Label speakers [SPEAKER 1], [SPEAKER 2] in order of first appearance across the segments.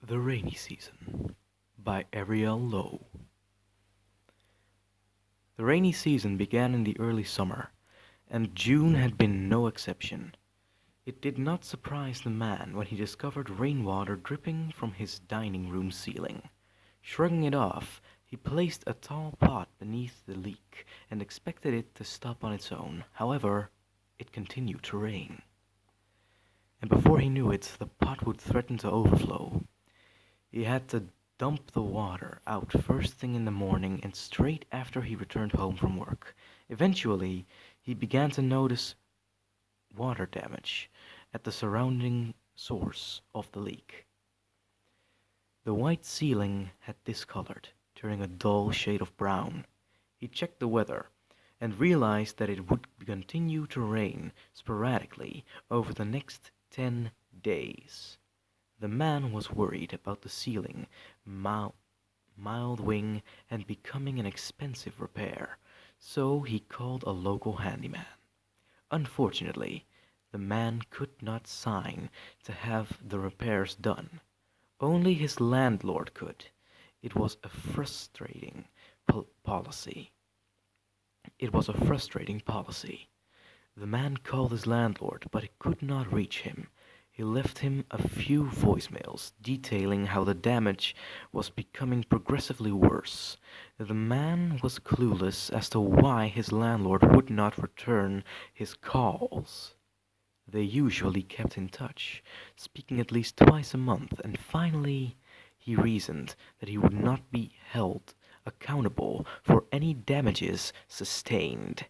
[SPEAKER 1] The Rainy Season by Ariel Lowe. The rainy season began in the early summer, and June had been no exception. It did not surprise the man when he discovered rainwater dripping from his dining room ceiling. Shrugging it off, he placed a tall pot beneath the leak and expected it to stop on its own. However, it continued to rain. And before he knew it, the pot would threaten to overflow. He had to dump the water out first thing in the morning and straight after he returned home from work. Eventually, he began to notice water damage at the surrounding source of the leak. The white ceiling had discolored, turning a dull shade of brown. He checked the weather and realized that it would continue to rain sporadically over the next 10 days. The man was worried about the ceiling mildewing and becoming an expensive repair, so he called a local handyman. Unfortunately, the man could not sign to have the repairs done. Only his landlord could. It was a frustrating policy. It was a frustrating policy. The man called his landlord, but he could not reach him. He left him a few voicemails detailing how the damage was becoming progressively worse. The man was clueless as to why his landlord would not return his calls. They usually kept in touch, speaking at least twice a month, and finally he reasoned that he would not be held accountable for any damages sustained.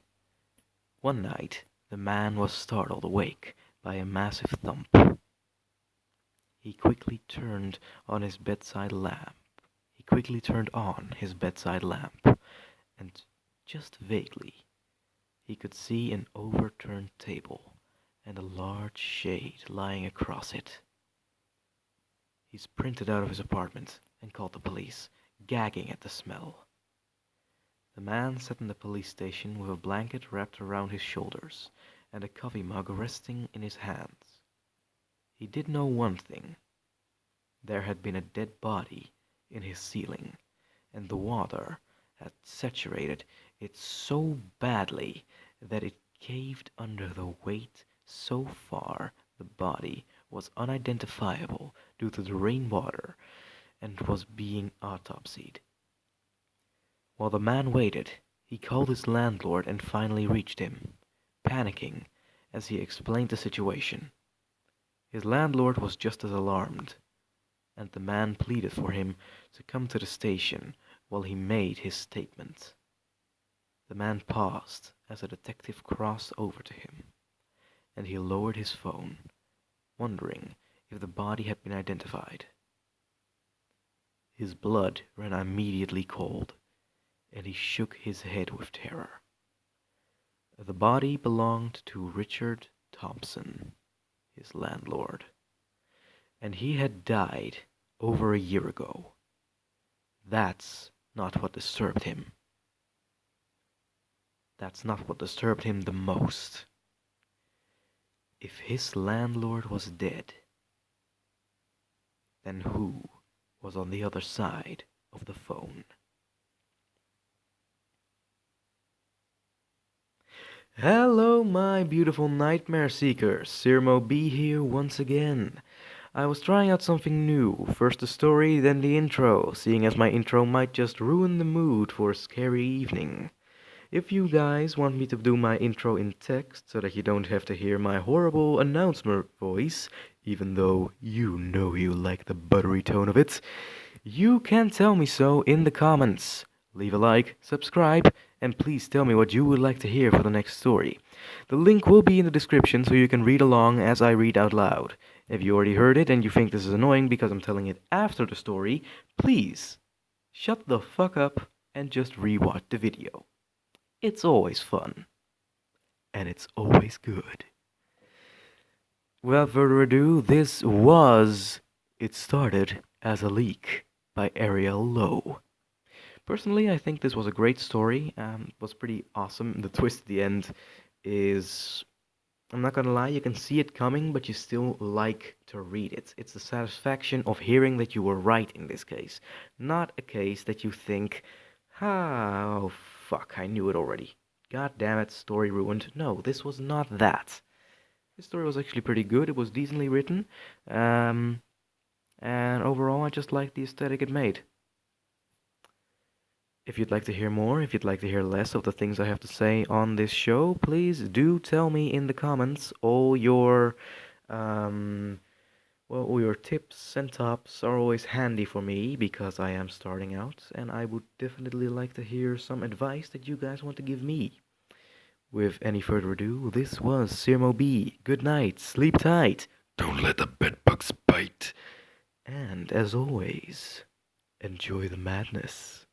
[SPEAKER 1] One night, the man was startled awake by a massive thump. He quickly turned on his bedside lamp. He quickly turned on his bedside lamp, and just vaguely he could see an overturned table and a large shade lying across it. He sprinted out of his apartment and called the police, gagging at the smell. The man sat in the police station with a blanket wrapped around his shoulders and a coffee mug resting in his hands. He did know one thing. There had been a dead body in his ceiling, and the water had saturated it so badly that it caved under the weight so far the body was unidentifiable due to the rainwater and was being autopsied. While the man waited, he called his landlord and finally reached him, panicking as he explained the situation. His landlord was just as alarmed, and the man pleaded for him to come to the station while he made his statement. The man paused as a detective crossed over to him, and he lowered his phone, wondering if the body had been identified. His blood ran immediately cold, and he shook his head with terror. The body belonged to Richard Thompson, his landlord, and he had died over a year ago. That's not what disturbed him. That's not what disturbed him the most. If his landlord was dead, then who was on the other side of the phone? Hello, my beautiful nightmare seekers. Sirrmo B here once again. I was trying out something new. First the story, then the intro, seeing as my intro might just ruin the mood for a scary evening. If you guys want me to do my intro in text so that you don't have to hear my horrible announcer voice, even though you know you like the buttery tone of it, you can tell me so in the comments. Leave a like, subscribe, and please tell me what you would like to hear for the next story. The link will be in the description so you can read along as I read out loud. If you already heard it and you think this is annoying because I'm telling it after the story, please shut the fuck up and just rewatch the video. It's always fun. And it's always good. Without further ado, It Started as a Leak by Ariel Lowe. Personally, I think this was a great story. Was pretty awesome. The twist at the end is I'm not gonna lie, you can see it coming, but you still like to read it. It's the satisfaction of hearing that you were right in this case, not a case that you think, ah, oh fuck, I knew it already. God damn it, story ruined. No, this was not that. This story was actually pretty good. It was decently written, um, and overall, I just liked the aesthetic it made. If you'd like to hear more, if you'd like to hear less of the things I have to say on this show, please do tell me in the comments. Um, all your tips and tops are always handy for me because I am starting out, and I would definitely like to hear some advice that you guys want to give me. With any further ado, this was Sirrmo B. Good night, sleep tight, don't let the bedbugs bite, and as always, enjoy the madness.